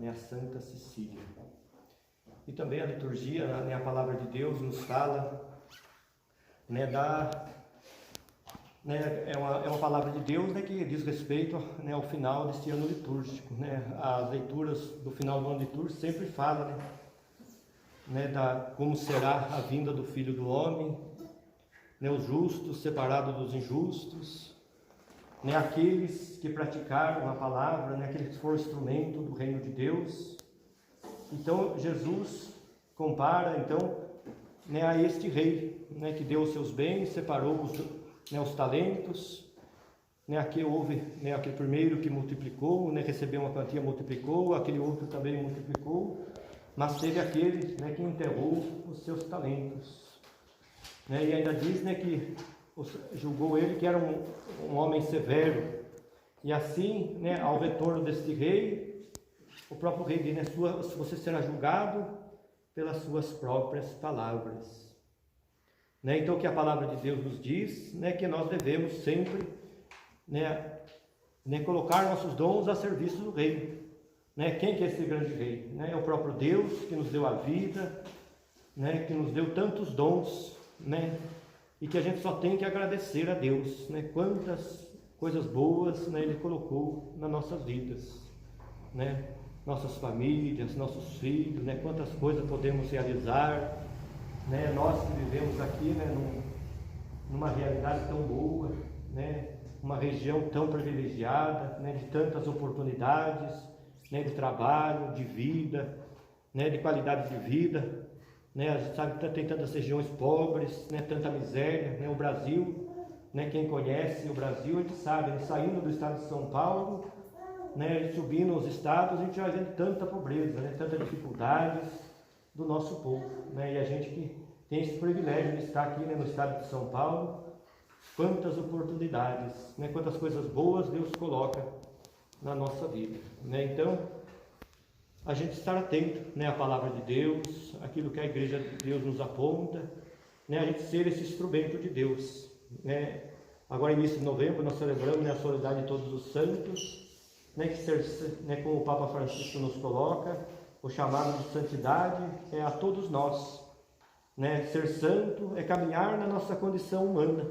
né, a Santa Cecília. E também a liturgia, né, a palavra de Deus nos fala, né, é uma palavra de Deus, né, que diz respeito, né, ao final deste ano litúrgico, né? As leituras do final do ano litúrgico sempre falam, como será a vinda do Filho do Homem, né, os justos separados dos injustos, né, aqueles que praticaram a palavra, né, aqueles que foram instrumento do reino de Deus. Então Jesus compara né, a este rei, né, que deu os seus bens, separou os talentos, né, aqui houve, né, aquele primeiro que multiplicou, né, recebeu uma quantia, multiplicou, aquele outro também multiplicou, mas teve aquele, né, que enterrou os seus talentos, né, e ainda diz, né, que julgou ele que era um homem severo, e assim, né, ao retorno deste rei, o próprio rei diz, né, você será julgado pelas suas próprias palavras. Né? Então, o que a palavra de Deus nos diz, né, que nós devemos sempre, né, colocar nossos dons a serviço do rei. Né? Quem que é esse grande rei? Né? É o próprio Deus que nos deu a vida, né, que nos deu tantos dons, né, e que a gente só tem que agradecer a Deus. Né? Quantas coisas boas, né, Ele colocou nas nossas vidas. Né? Nossas famílias, nossos filhos, né, quantas coisas podemos realizar. Né, nós que vivemos aqui, né, numa realidade tão boa, né, uma região tão privilegiada, né, de tantas oportunidades, né, de trabalho, de vida, né, de qualidade de vida, né, a gente sabe que tem tantas regiões pobres, né, tanta miséria, né, o Brasil, né, quem conhece o Brasil, a gente sabe, né, saindo do estado de São Paulo, né, subindo os estados, a gente vai vendo tanta pobreza, né, tanta dificuldades do nosso povo, né? E a gente que tem esse privilégio de estar aqui, né, no estado de São Paulo, quantas oportunidades, né, quantas coisas boas Deus coloca na nossa vida, né? Então, a gente estar atento, né, à palavra de Deus, aquilo que a Igreja de Deus nos aponta, né, a gente ser esse instrumento de Deus, né? Agora, início de novembro, nós celebramos, né, a solenidade de todos os santos, né, que ser, né, como o Papa Francisco nos coloca, o chamado de santidade é a todos nós, né? Ser santo é caminhar na nossa condição humana,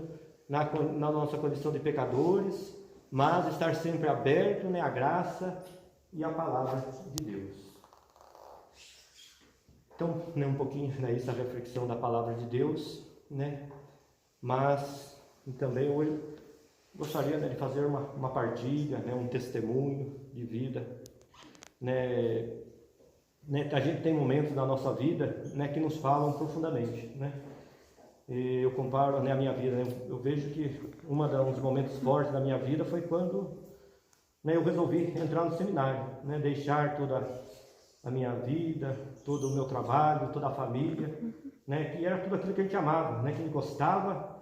na nossa condição de pecadores, mas estar sempre aberto, né, à graça e à palavra de Deus. Então, né, um pouquinho, né, essa reflexão da palavra de Deus, né? Mas também hoje gostaria, né, de fazer uma partilha, né, um testemunho de vida, né? A gente tem momentos na nossa vida, né, que nos falam profundamente, né? E eu comparo, né, a minha vida, né, eu vejo que um dos momentos fortes da minha vida foi quando, né, eu resolvi entrar no seminário, né, deixar toda a minha vida, todo o meu trabalho, toda a família, né, que era tudo aquilo que a gente amava, né, que a gente gostava,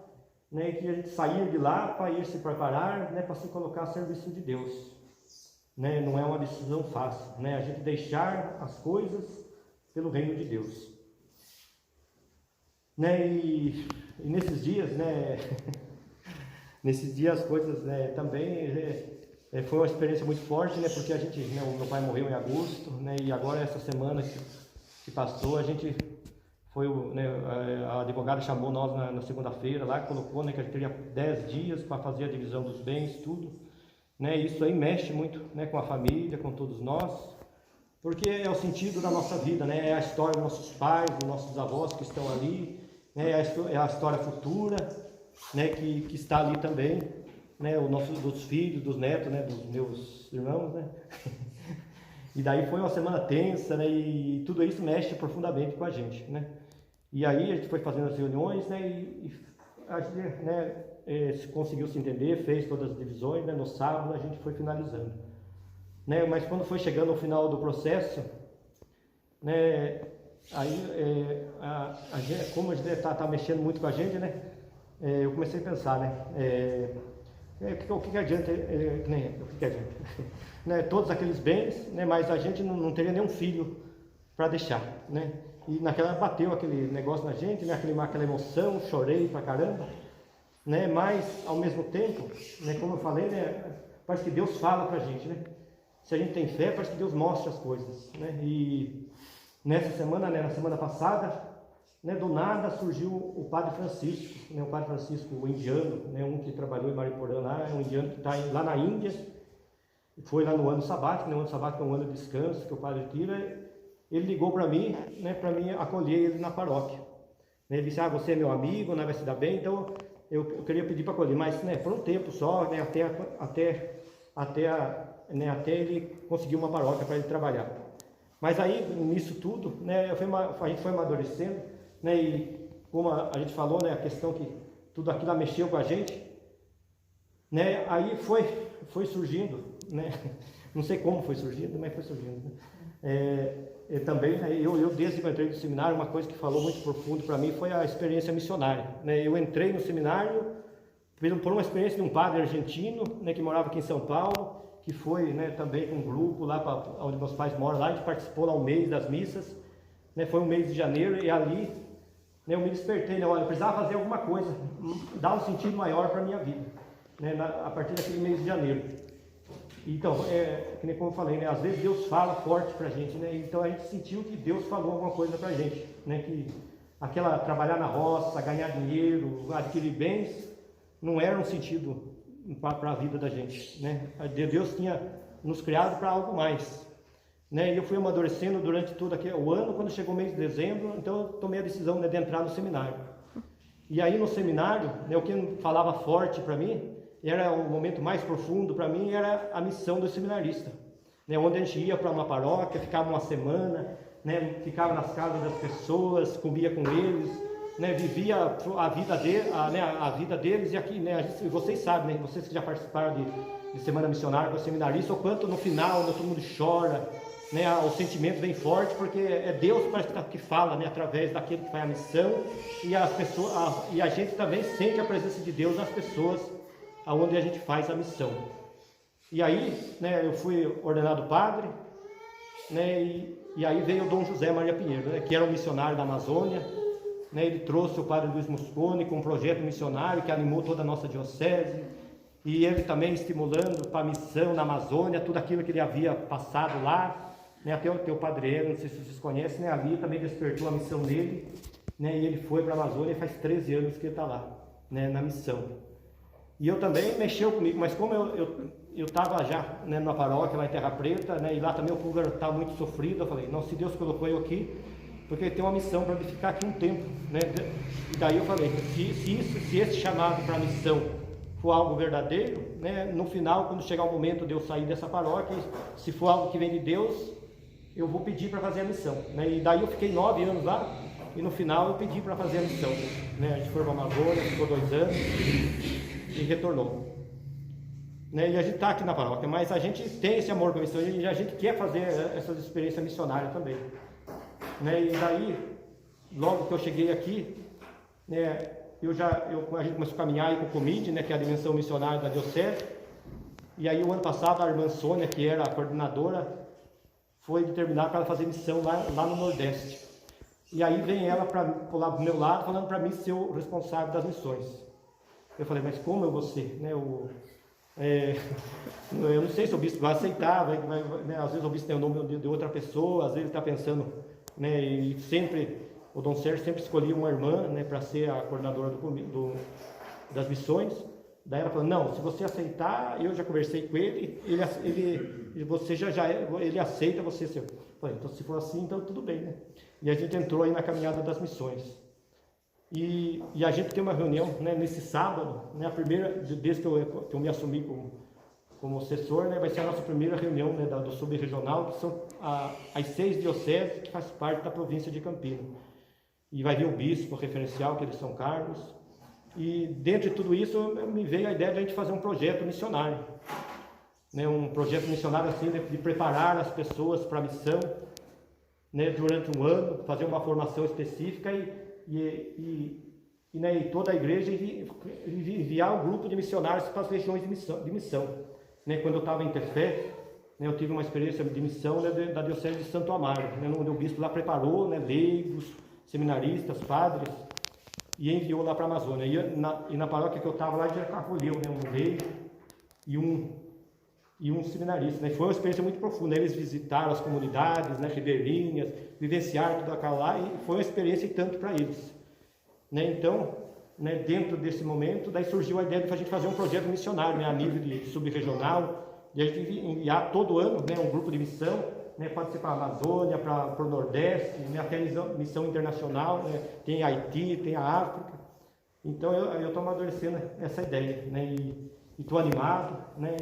né, que a gente saía de lá para ir se preparar, né, para se colocar a serviço de Deus. Né, não é uma decisão fácil, né, a gente deixar as coisas pelo reino de Deus, né, e nesses dias, né, nesses dias as coisas, né, também foi uma experiência muito forte, né, porque a gente, né, o meu pai morreu em agosto, né, e agora essa semana que passou, a gente foi, né, a advogada chamou nós na segunda-feira lá, colocou, né, que a gente teria 10 dias para fazer a divisão dos bens, tudo. Né, isso aí mexe muito, né, com a família, com todos nós, porque é o sentido da nossa vida, né, é a história dos nossos pais, dos nossos avós que estão ali, né, é a história futura, né, que está ali também, né, dos filhos, dos netos, né, dos meus irmãos, né. E daí foi uma semana tensa, né, e tudo isso mexe profundamente com a gente, né. E aí a gente foi fazendo as reuniões, né, e a gente, né, conseguiu se entender, fez todas as divisões, né? No sábado a gente foi finalizando, né? Mas quando foi chegando ao final do processo, né, aí como a gente está mexendo muito com a gente, né, eu comecei a pensar, né, o que adianta, o que adianta, né, todos aqueles bens, né, mas a gente não teria nenhum filho para deixar, né? E naquela bateu aquele negócio na gente, né, aquela emoção, chorei pra caramba, né? Mas ao mesmo tempo, né, como eu falei, né, parece que Deus fala pra gente, né? se a gente tem fé, parece que Deus mostra as coisas, né? E nessa semana, né, na semana passada, né, do nada surgiu o Padre Francisco, né, o Padre Francisco, o indiano, né, um que trabalhou em Mariporã lá, é um indiano que está lá na Índia, foi lá no ano sabático, né, o ano sabático é um ano de descanso que o padre tira. Ele ligou para mim, né, para mim acolher ele na paróquia. Ele disse: você é meu amigo, né, vai se dar bem, então eu queria pedir para acolher, mas, né, por um tempo só, né, até ele conseguir uma paróquia para ele trabalhar. Mas aí, nisso tudo, né, a gente foi amadurecendo, né, e como a gente falou, né, a questão que tudo aquilo mexeu com a gente, né, aí foi surgindo, né, não sei como foi surgindo, mas foi surgindo, né. Também, eu desde que eu entrei no seminário, uma coisa que falou muito profundo para mim foi a experiência missionária, né. Eu entrei no seminário por uma experiência de um padre argentino, né, que morava aqui em São Paulo, que foi, né, também com um grupo lá para onde meus pais moram lá. A gente participou lá um mês das missas, né, foi um mês de janeiro, e ali, né, eu me despertei, né, olha, eu precisava fazer alguma coisa, dar um sentido maior para a minha vida, né, a partir daquele mês de janeiro. Então, que nem como eu falei, né, às vezes Deus fala forte para a gente, né, então a gente sentiu que Deus falou alguma coisa para a gente, né, que trabalhar na roça, ganhar dinheiro, adquirir bens, não era um sentido para a vida da gente, né? Deus tinha nos criado para algo mais, né? E eu fui amadurecendo durante todo o ano. Quando chegou o mês de dezembro, então eu tomei a decisão, né, de entrar no seminário. E aí no seminário, né, o que falava forte para mim, era o momento mais profundo para mim, era a missão do seminarista, né? Onde a gente ia para uma paróquia, ficava uma semana, né, ficava nas casas das pessoas, comia com eles, né, vivia a vida deles. E aqui, né, vocês sabem, né, vocês que já participaram de semana missionária com o seminarista, o quanto no final, né, todo mundo chora, né, o sentimento vem forte, porque é Deus que fala, né, através daquele que faz a missão, e as pessoas, e a gente também sente a presença de Deus nas pessoas aonde a gente faz a missão. E aí, né, eu fui ordenado padre, né, e aí veio o Dom José Maria Pinheiro, né, que era um missionário da Amazônia, né. Ele trouxe o padre Luiz Mosconi com um projeto missionário que animou toda a nossa diocese, e ele também estimulando para a missão na Amazônia, tudo aquilo que ele havia passado lá, né. Até o teu padre Hélio, não sei se vocês conhecem, né, ali também despertou a missão dele, né, e ele foi para a Amazônia, e faz 13 anos que ele está lá, né, na missão. E eu também mexeu comigo, mas como eu estava já, né, na paróquia lá em Terra Preta, né, e lá também o povo estava muito sofrido, eu falei: não, se Deus colocou eu aqui, porque ele tem uma missão para ficar aqui um tempo, né. E daí eu falei: se esse chamado para a missão for algo verdadeiro, né, no final, quando chegar o momento de eu sair dessa paróquia, se for algo que vem de Deus, eu vou pedir para fazer a missão, né. E daí eu fiquei 9 anos lá, e no final eu pedi para fazer a missão, né. A gente foi para a Amazônia, ficou 2 anos e retornou, né. E a gente está aqui na paróquia, mas a gente tem esse amor pela missão, e a gente quer fazer essas experiências missionárias também, né. E daí, logo que eu cheguei aqui, né, a gente começou a caminhar aí com o COMID, né, que é a dimensão missionária da diocese. E aí o ano passado a irmã Sônia, que era a coordenadora, foi determinada para ela fazer missão lá no Nordeste. E aí vem ela lá do meu lado, falando para mim ser o responsável das missões. Eu falei: mas como eu vou ser, né? Eu não sei se o bispo vai aceitar, né, às vezes o bispo tem o nome de outra pessoa, às vezes ele está pensando, né, e sempre o Dom Sérgio sempre escolhia uma irmã, né, para ser a coordenadora das missões. Daí ela falou: não, se você aceitar, eu já conversei com ele, ele aceita você ser. Eu falei: então se for assim, então tudo bem, né? E a gente entrou aí na caminhada das missões. E a gente tem uma reunião, né, nesse sábado, né, a primeira, desde que eu me assumi como assessor, né, vai ser a nossa primeira reunião, né, do subregional, que são as 6 dioceses que faz parte da província de Campinas. E vai vir o bispo referencial, que é de São Carlos. E dentro de tudo isso, me veio a ideia de a gente fazer um projeto missionário, né, um projeto missionário assim, de preparar as pessoas para a missão, né, durante um ano, fazer uma formação específica e toda a igreja enviar um grupo de missionários para as regiões de missão. Né, quando eu estava em Tefé, né, eu tive uma experiência de missão, né, da diocese de Santo Amaro, né, onde o bispo lá preparou, né, leigos, seminaristas, padres, e enviou lá para a Amazônia. E na paróquia que eu estava lá, já acolheu, né, um leigo e um seminarista, né? Foi uma experiência muito profunda. Eles visitaram as comunidades, né, ribeirinhas, vivenciaram tudo aquilo lá, e foi uma experiência e tanto para eles, né? Então, né, dentro desse momento, daí surgiu a ideia de a gente fazer um projeto missionário, né, a nível de subregional, de a gente enviar todo ano, né, um grupo de missão, né, pode ser para a Amazônia, para o Nordeste, né, até missão internacional, né, tem a Haiti, tem a África. Então eu estou amadurecendo essa ideia, né, e estou animado, né,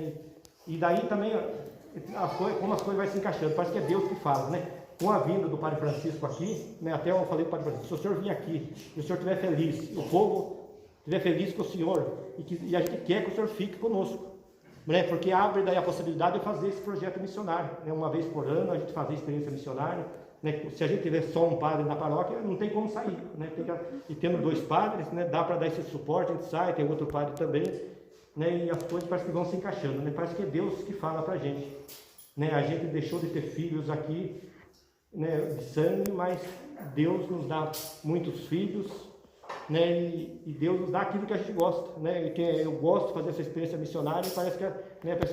e daí também como as coisas vão se encaixando, parece que é Deus que fala, né? Com a vinda do Padre Francisco aqui, né, até eu falei para o Padre Francisco, se o senhor vir aqui e o senhor estiver feliz, o povo estiver feliz com o senhor, e a gente quer que o senhor fique conosco, né, porque abre daí a possibilidade de fazer esse projeto missionário, né, uma vez por ano a gente fazer experiência missionária, né, se a gente tiver só um padre na paróquia, não tem como sair, né, e tendo 2 padres, né, dá para dar esse suporte, a gente sai, tem outro padre também, né, e as coisas parece que vão se encaixando, né, parece que é Deus que fala para a gente, né, a gente deixou de ter filhos aqui, né, de sangue, mas Deus nos dá muitos filhos, né, e Deus nos dá aquilo que a gente gosta, né, e que eu gosto de fazer essa experiência missionária, e parece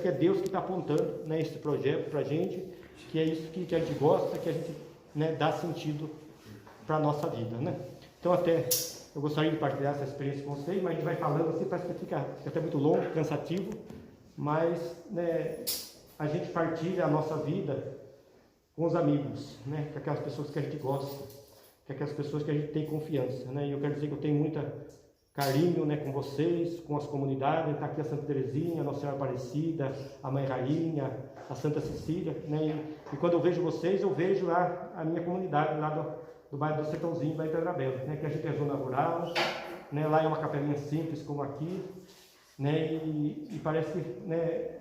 que é Deus que está apontando, né, esse projeto para a gente, que é isso que a gente gosta, que a gente, né, dá sentido para a nossa vida, né. Então até eu gostaria de partilhar essa experiência com vocês, mas a gente vai falando assim, parece que fica até muito longo, cansativo, mas, né, a gente partilha a nossa vida com os amigos, né, com aquelas pessoas que a gente gosta, com aquelas pessoas que a gente tem confiança, né, e eu quero dizer que eu tenho muito carinho, né, com vocês, com as comunidades, está aqui a Santa Terezinha, a Nossa Senhora Aparecida, a Mãe Rainha, a Santa Cecília, né, e quando eu vejo vocês, eu vejo lá a minha comunidade, lá do bairro do Sertãozinho, lá em Pedra Bela, né, que a gente é zona rural, né, lá é uma capelinha simples como aqui, né, e parece que, né,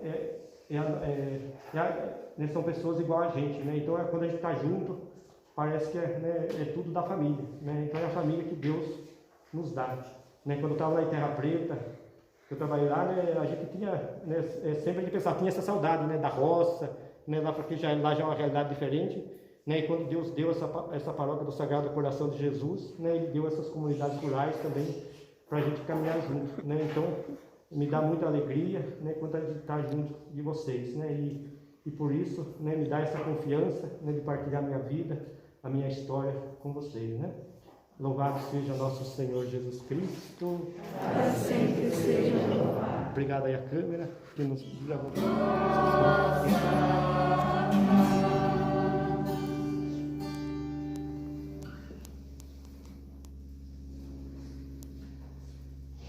são pessoas igual a gente, né? Então quando a gente está junto, parece que é tudo da família, né? Então é a família que Deus nos dá, né? Quando eu estava lá em Terra Preta, eu trabalhei lá, né, a gente tinha, né, sempre a gente pensava, tinha essa saudade, né, da roça, né, lá porque lá já é uma realidade diferente, né? E quando Deus deu essa paróquia do Sagrado Coração de Jesus, né, Ele deu essas comunidades rurais também para a gente caminhar junto, né? Então me dá muita alegria, né, quando a gente está junto de vocês, né, e por isso, né, me dá essa confiança, né, de partilhar minha vida, a minha história com vocês, né. Louvado seja nosso Senhor Jesus Cristo. Para sempre seja louvado. Obrigado aí a câmera que nos gravou.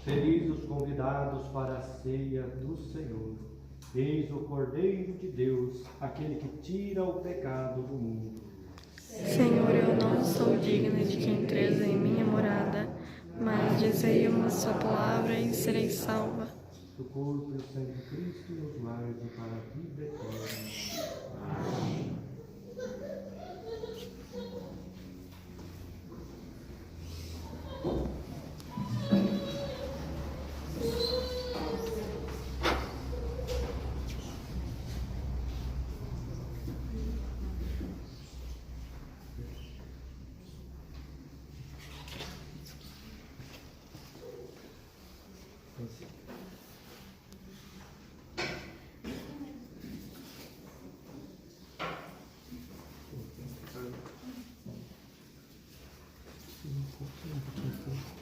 Felizes os convidados para a ceia do Senhor. Eis o Cordeiro de Deus, aquele que tira o pecado do mundo. Senhor, eu não sou digna de que entres em minha morada, mas dizei uma só palavra e serei salva. Do corpo e o sangue de Cristo nos guarde para a vida eterna. Amém. Um pouquinho.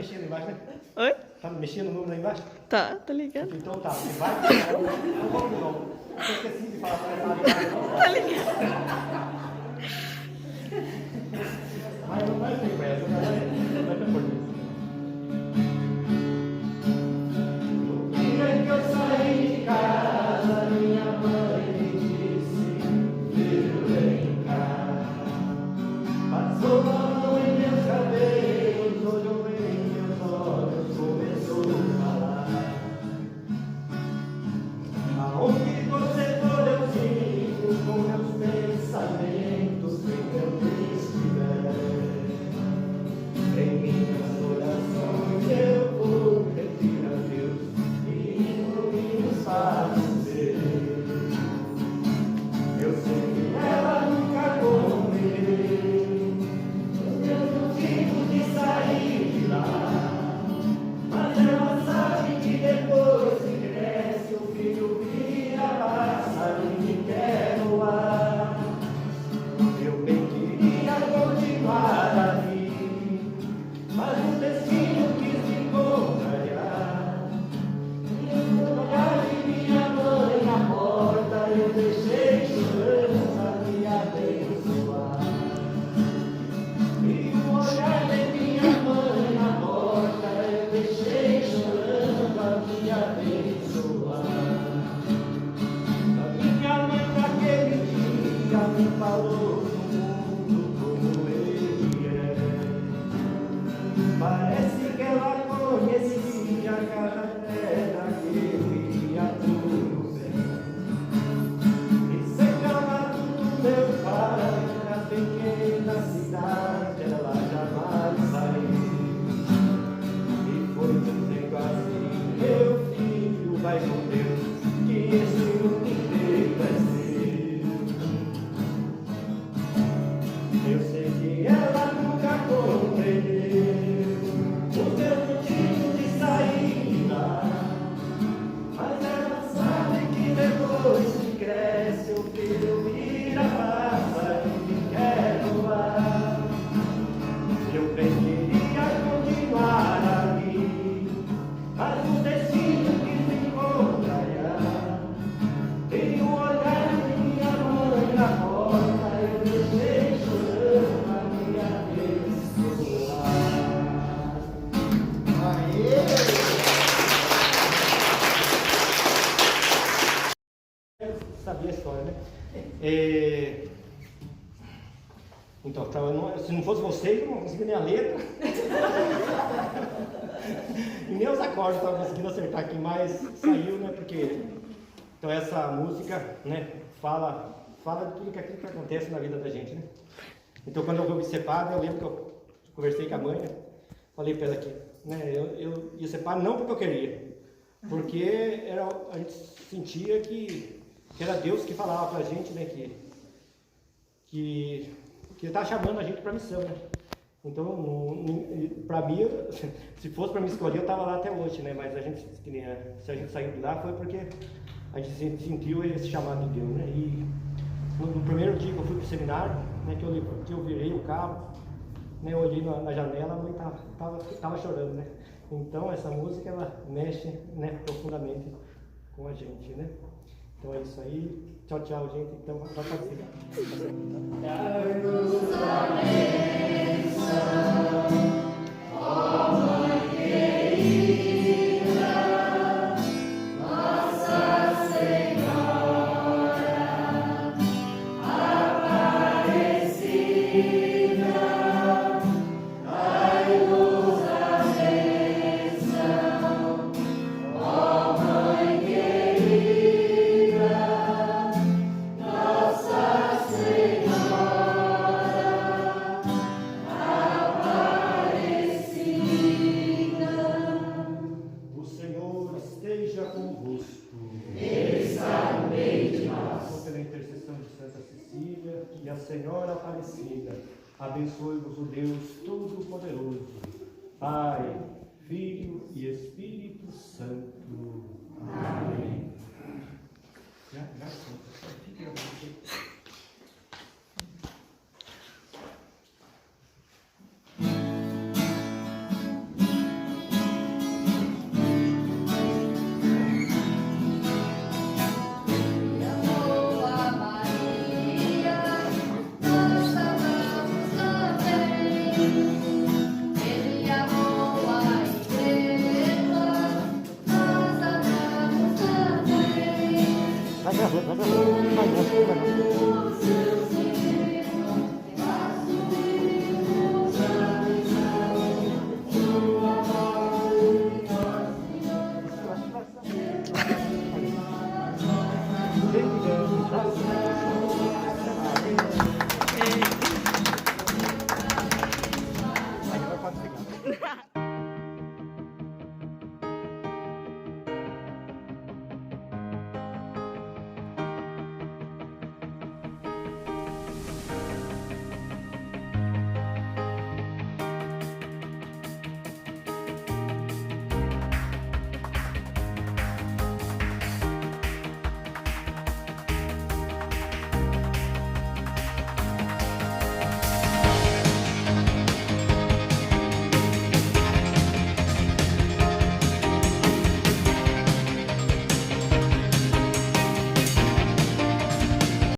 mexendo embaixo, né? Oi? Tá mexendo o número lá embaixo? Tá ligado? Então tá, você vai pegar o não. Eu esqueci de falar para ela. Tá ligado? Mas não vai ter pressa, vai ter português. No dia que eu saí de casa, minha mãe me disse: filho, vem cá. Passou a mão em meus cabelos, olhou em meus olhos, começou a falar. Aonde você for eu sigo, com meus pensamentos, sem eu estiver. Em minhas orações eu vou pedir a Deus que nos faça ser. Eu sei que ela nunca compreendeu os meus motivos de sair de lá, mas ela sabe que depois que cresce o filho vira passarinho e quer voar. Eu bem queria continuar a vir, mas o destino quis me contrariar. E no olhar de minha mãe na porta eu deixei chorando a me abençoar. E no olhar de minha mãe na porta eu deixei chorando a me abençoar. A minha mãe naquele dia me falou do mundo como ele é. Parece que ela conhecia cada pedra que eu ia tudo bem. E secava tudo meu pai, na pequena cidade ela jamais saiu. E foi dizendo assim: meu filho, vai com Deus, que esse mundo inteiro é seu. Eu sei que ela nunca compreendeu o meu motivo de sair de lá, mas ela sabe que depois que cresce o filho vira passarinho e quer voar. Eu bem queria continuar ali, mas o destino quis me contrariar. E o olhar de minha mãe na porta eu deixei chorando a minha abençoar. Eu sabia a história, né? Então, se não fosse vocês, eu não conseguia nem a letra. E nem os acordes eu estava conseguindo acertar aqui, mas saiu, né? Porque então essa música, né, fala de tudo aquilo que acontece na vida da gente, né? Então quando eu fui ser padre, eu lembro que eu conversei com a mãe, falei para ela que, né, eu ia ser padre não porque eu queria, porque a gente sentia que era Deus que falava para a gente, né, que Ele estava chamando a gente para a missão, né? Então, para mim, se fosse para me escolher, eu estava lá até hoje, né? Mas se a gente saiu de lá foi porque a gente sentiu esse chamado de Deus, né? E no primeiro dia que eu fui para o seminário, né, que eu virei o carro, né, eu olhei na janela, a mãe estava chorando, né? Então, essa música, ela mexe, né, profundamente com a gente, né? Então é isso aí. Tchau, tchau, gente. Então, vai fazer. E a Senhora Aparecida, abençoe-vos o Deus Todo-Poderoso, Pai, Filho e Espírito Santo. Amém. Já. Amém.